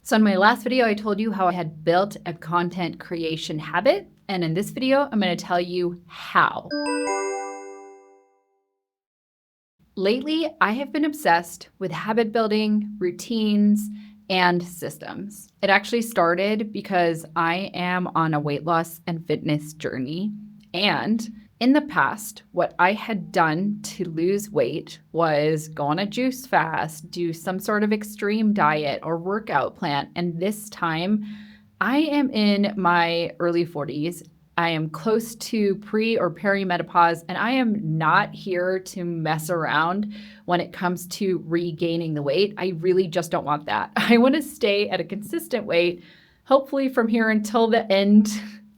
So in my last video, I told you how I had built a content creation habit. And in this video, I'm going to tell you how. Lately, I have been obsessed with habit building, routines, and systems. It actually started because I am on a weight loss and fitness journey. And in the past, what I had done to lose weight was go on a juice fast, do some sort of extreme diet or workout plan. And this time, I am in my early 40s. I am close to pre or perimenopause, and I am not here to mess around when it comes to regaining the weight. I really just don't want that. I want to stay at a consistent weight, hopefully from here until the end.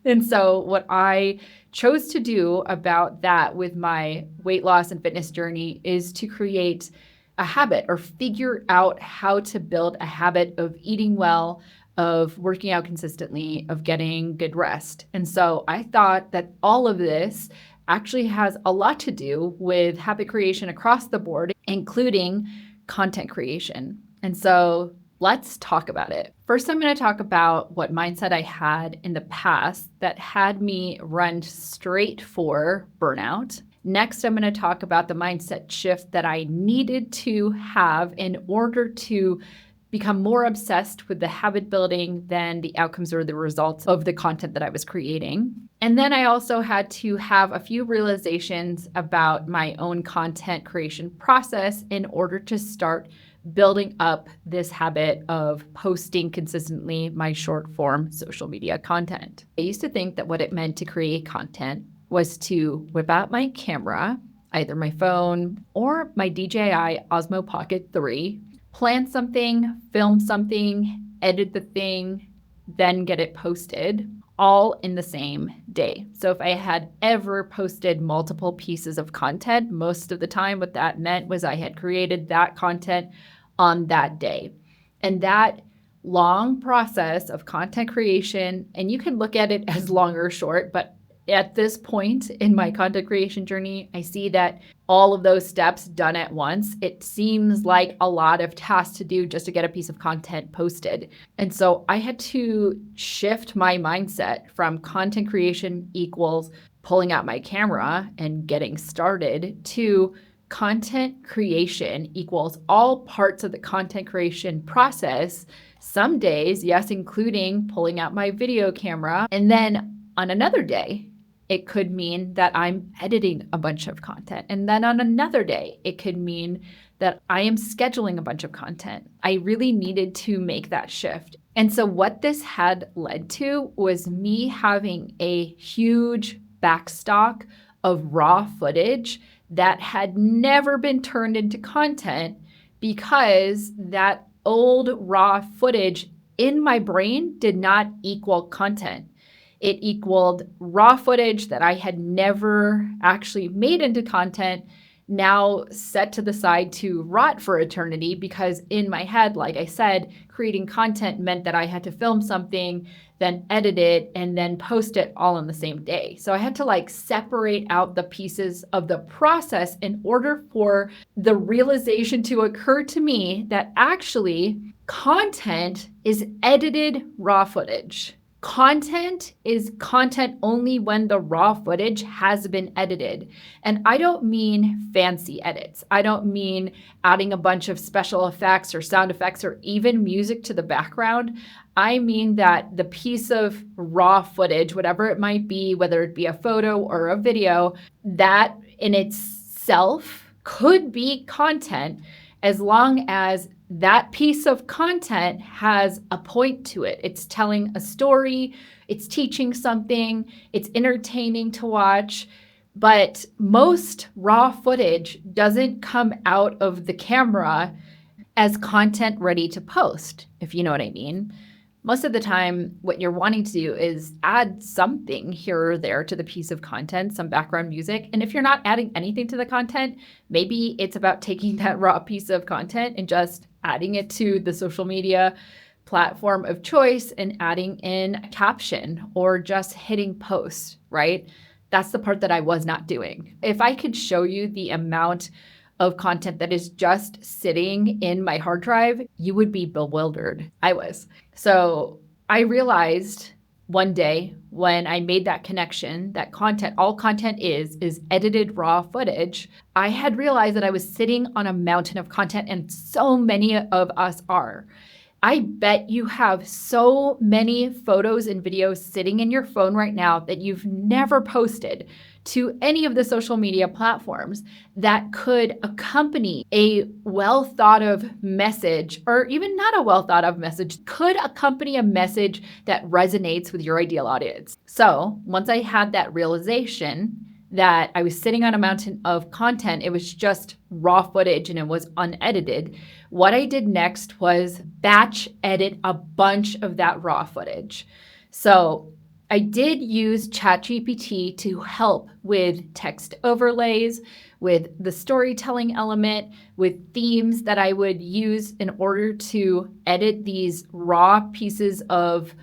And so what I chose to do about that with my weight loss and fitness journey is to create a habit or figure out how to build a habit of eating well, of working out consistently, of getting good rest. And so I thought that all of this actually has a lot to do with habit creation across the board, including content creation. And so let's talk about it. First, I'm going to talk about what mindset I had in the past that had me run straight for burnout. Next, I'm going to talk about the mindset shift that I needed to have in order to become more obsessed with the habit building than the outcomes or the results of the content that I was creating. And then I also had to have a few realizations about my own content creation process in order to start building up this habit of posting consistently my short form social media content. I used to think that what it meant to create content was to whip out my camera, either my phone or my DJI Osmo Pocket 3, plan something, film something, edit the thing, then get it posted, all in the same day. So if I had ever posted multiple pieces of content, most of the time what that meant was I had created that content on that day. And that long process of content creation, and you can look at it as long or short, but at this point in my content creation journey, I see that all of those steps done at once, it seems like a lot of tasks to do just to get a piece of content posted. And so I had to shift my mindset from content creation equals pulling out my camera and getting started to content creation equals all parts of the content creation process. Some days, yes, including pulling out my video camera. And then on another day, it could mean that I'm editing a bunch of content. And then on another day, it could mean that I am scheduling a bunch of content. I really needed to make that shift. And so what this had led to was me having a huge backstock of raw footage that had never been turned into content because that old raw footage in my brain did not equal content. It equaled raw footage that I had never actually made into content, now set to the side to rot for eternity because in my head, like I said, creating content meant that I had to film something, then edit it, and then post it all on the same day. So I had to separate out the pieces of the process in order for the realization to occur to me that actually content is edited raw footage. Content is content only when the raw footage has been edited. And I don't mean fancy edits. I don't mean adding a bunch of special effects or sound effects or even music to the background. I mean that the piece of raw footage, whatever it might be, whether it be a photo or a video, that in itself could be content as long as that piece of content has a point to it. It's telling a story, it's teaching something, it's entertaining to watch. But most raw footage doesn't come out of the camera as content ready to post, if you know what I mean. Most of the time, what you're wanting to do is add something here or there to the piece of content, some background music. And if you're not adding anything to the content, maybe it's about taking that raw piece of content and just adding it to the social media platform of choice and adding in a caption or just hitting post, right? That's the part that I was not doing. If I could show you the amount of content that is just sitting in my hard drive, you would be bewildered. I was. So I realized one day when I made that connection that all content is edited raw footage. I had realized that I was sitting on a mountain of content, and so many of us are. I bet you have so many photos and videos sitting in your phone right now that you've never posted to any of the social media platforms that could accompany a well thought of message, or even not a well thought of message, could accompany a message that resonates with your ideal audience. So once I had that realization that I was sitting on a mountain of content, it was just raw footage and it was unedited. What I did next was batch edit a bunch of that raw footage. So I did use ChatGPT to help with text overlays, with the storytelling element, with themes that I would use in order to edit these raw pieces of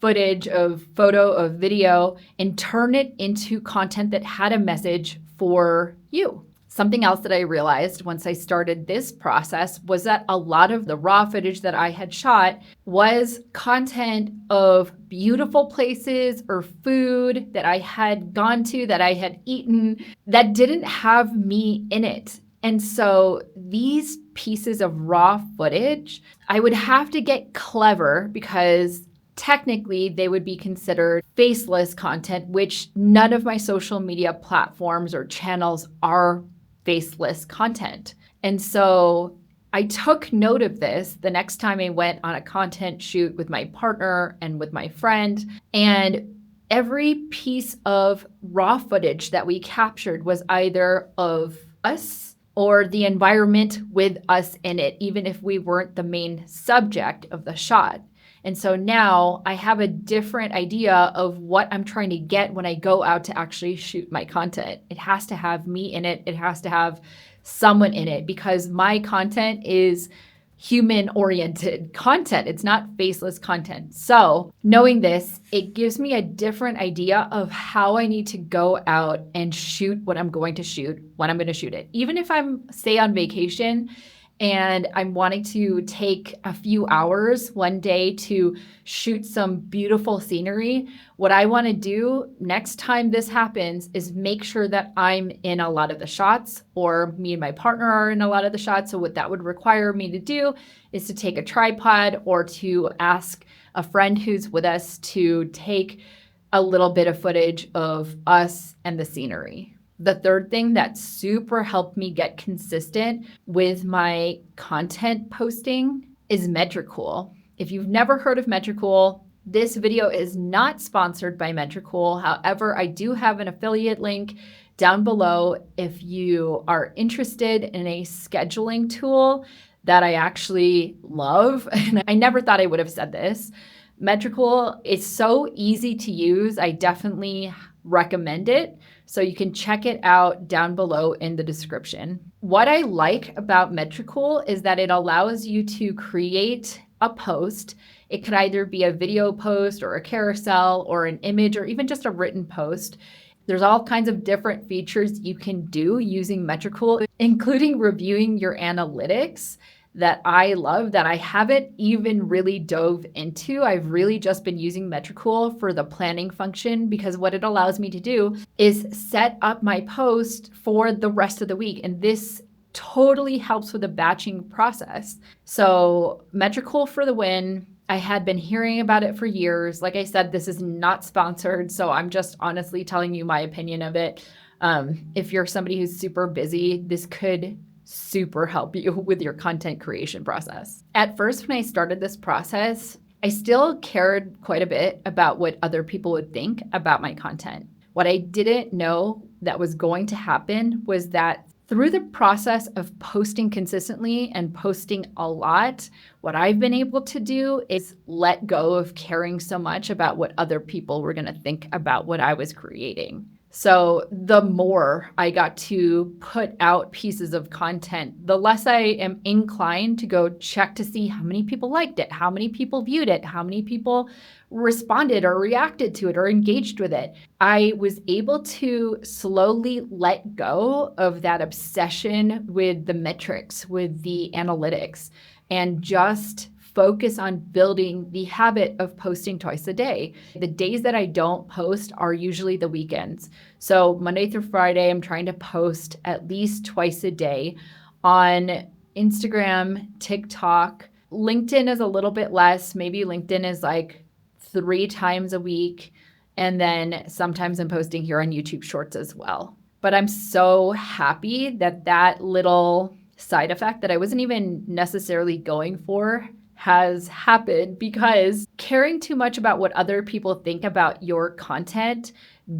footage, of photo, of video, and turn it into content that had a message for you. Something else that I realized once I started this process was that a lot of the raw footage that I had shot was content of beautiful places or food that I had gone to, that I had eaten, that didn't have me in it. And so these pieces of raw footage, I would have to get clever because technically they would be considered faceless content, which none of my social media platforms or channels are faceless content. And so I took note of this the next time I went on a content shoot with my partner and with my friend. And every piece of raw footage that we captured was either of us or the environment with us in it, even if we weren't the main subject of the shot. And so now I have a different idea of what I'm trying to get when I go out to actually shoot my content. It has to have me in it. It has to have someone in it because my content is human-oriented content. It's not faceless content. So knowing this, it gives me a different idea of how I need to go out and shoot what I'm going to shoot, when I'm going to shoot it. Even if I'm, say, on vacation, and I'm wanting to take a few hours one day to shoot some beautiful scenery, what I want to do next time this happens is make sure that I'm in a lot of the shots, or me and my partner are in a lot of the shots. So what that would require me to do is to take a tripod or to ask a friend who's with us to take a little bit of footage of us and the scenery. The third thing that super helped me get consistent with my content posting is Metricool. If you've never heard of Metricool, this video is not sponsored by Metricool. However, I do have an affiliate link down below if you are interested in a scheduling tool that I actually love. And I never thought I would have said this. Metricool is so easy to use. I definitely recommend it. So you can check it out down below in the description. What I like about Metricool is that it allows you to create a post. It could either be a video post or a carousel or an image or even just a written post. There's all kinds of different features you can do using Metricool, including reviewing your analytics that I love, that I haven't even really dove into. I've really just been using Metricool for the planning function because what it allows me to do is set up my post for the rest of the week. And this totally helps with the batching process. So Metricool for the win. I had been hearing about it for years. Like I said, this is not sponsored, so I'm just honestly telling you my opinion of it. If you're somebody who's super busy, this could super help you with your content creation process. At first, when I started this process, I still cared quite a bit about what other people would think about my content. What I didn't know that was going to happen was that through the process of posting consistently and posting a lot, what I've been able to do is let go of caring so much about what other people were going to think about what I was creating. So the more I got to put out pieces of content, the less I am inclined to go check to see how many people liked it, how many people viewed it, how many people responded or reacted to it or engaged with it. I was able to slowly let go of that obsession with the metrics, with the analytics, and just focus on building the habit of posting twice a day. The days that I don't post are usually the weekends. So Monday through Friday, I'm trying to post at least twice a day on Instagram, TikTok. LinkedIn is a little bit less. Maybe LinkedIn is like 3 times a week. And then sometimes I'm posting here on YouTube Shorts as well. But I'm so happy that that little side effect that I wasn't even necessarily going for has happened, because caring too much about what other people think about your content,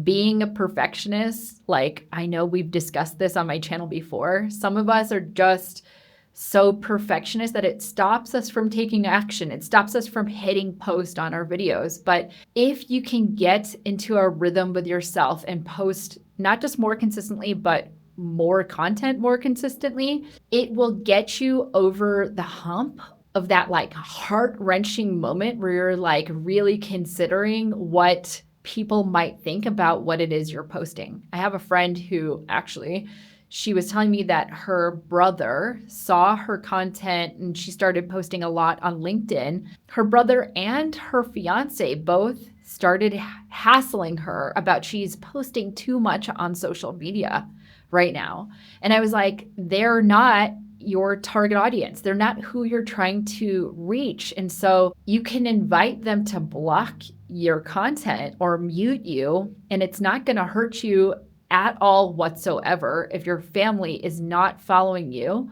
being a perfectionist, like I know we've discussed this on my channel before, some of us are just so perfectionist that it stops us from taking action. It stops us from hitting post on our videos. But if you can get into a rhythm with yourself and post not just more consistently, but more content more consistently, it will get you over the hump of that like heart-wrenching moment where you're like really considering what people might think about what it is you're posting. I have a friend who actually, she was telling me that her brother saw her content and she started posting a lot on LinkedIn. Her brother and her fiance both started hassling her about she's posting too much on social media right now. And I was like, they're not your target audience. They're not who you're trying to reach. And so you can invite them to block your content or mute you, and it's not going to hurt you at all whatsoever if your family is not following you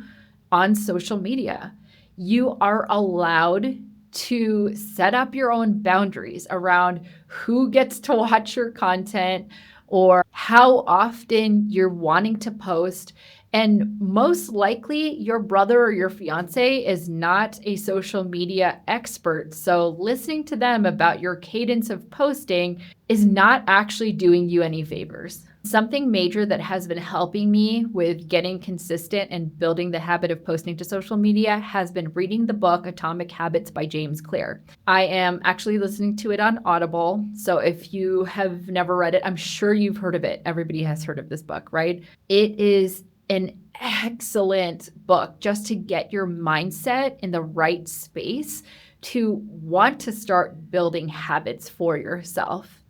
on social media. You are allowed to set up your own boundaries around who gets to watch your content or how often you're wanting to post. And most likely, your brother or your fiance is not a social media expert. So listening to them about your cadence of posting is not actually doing you any favors. Something major that has been helping me with getting consistent and building the habit of posting to social media has been reading the book Atomic Habits by James Clear. I am actually listening to it on Audible. So if you have never read it, I'm sure you've heard of it. Everybody has heard of this book, right? It is an excellent book just to get your mindset in the right space to want to start building habits for yourself.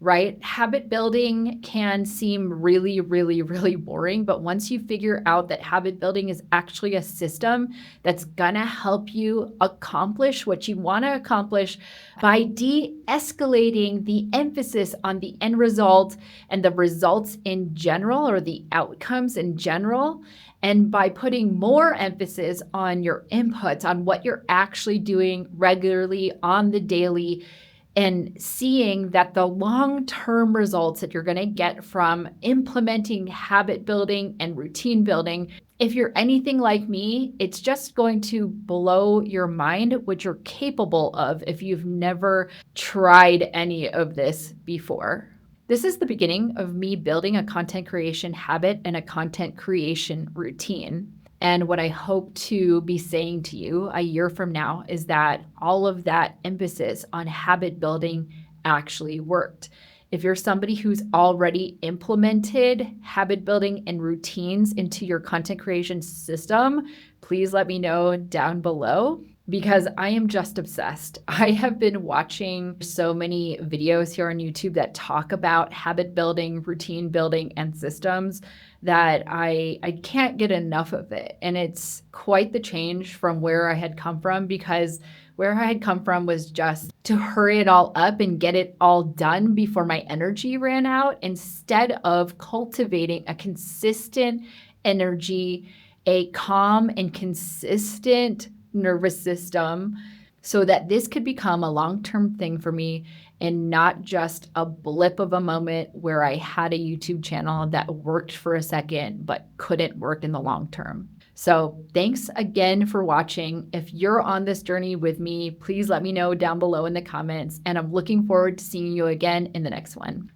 Right? Habit building can seem really, really, really boring, but once you figure out that habit building is actually a system that's gonna help you accomplish what you wanna accomplish by de-escalating the emphasis on the end result and the results in general, or the outcomes in general, and by putting more emphasis on your inputs, on what you're actually doing regularly on the daily, and seeing that the long-term results that you're going to get from implementing habit building and routine building, if you're anything like me, it's just going to blow your mind what you're capable of if you've never tried any of this before. This is the beginning of me building a content creation habit and a content creation routine. And what I hope to be saying to you a year from now is that all of that emphasis on habit building actually worked. If you're somebody who's already implemented habit building and routines into your content creation system, please let me know down below, because I am just obsessed. I have been watching so many videos here on YouTube that talk about habit building, routine building, and systems that I can't get enough of it. And it's quite the change from where I had come from, because where I had come from was just to hurry it all up and get it all done before my energy ran out, instead of cultivating a consistent energy, a calm and consistent nervous system, so that this could become a long-term thing for me and not just a blip of a moment where I had a YouTube channel that worked for a second but couldn't work in the long term. So thanks again for watching. If you're on this journey with me, please let me know down below in the comments, and I'm looking forward to seeing you again in the next one.